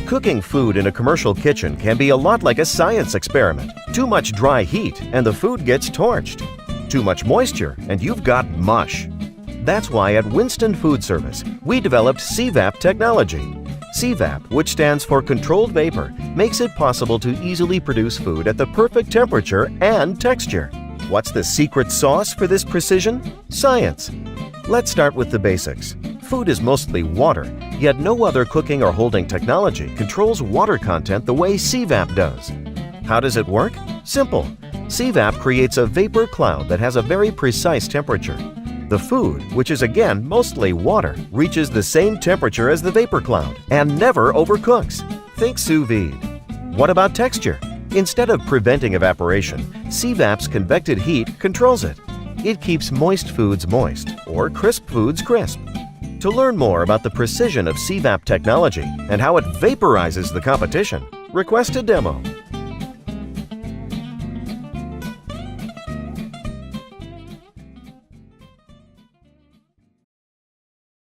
Cooking food in a commercial kitchen can be a lot like a science experiment. Too much dry heat and the food gets torched. Too much moisture and you've got mush. That's why at Winston Foodservice, we developed CVap technology. C-Vap, which stands for Controlled Vapor, makes it possible to easily produce food at the perfect temperature and texture. What's the secret sauce for this precision? Science. Let's start with the basics. Food is mostly water, yet no other cooking or holding technology controls water content the way C-Vap does. How does it work? Simple. C-Vap creates a vapor cloud that has a very precise temperature. The food, which is again mostly water, reaches the same temperature as the vapor cloud and never overcooks. Think sous vide. What about texture? Instead of preventing evaporation, C-Vap's convected heat controls it. It keeps moist foods moist or crisp foods crisp. To learn more about the precision of C-Vap technology and how it vaporizes the competition, request a demo.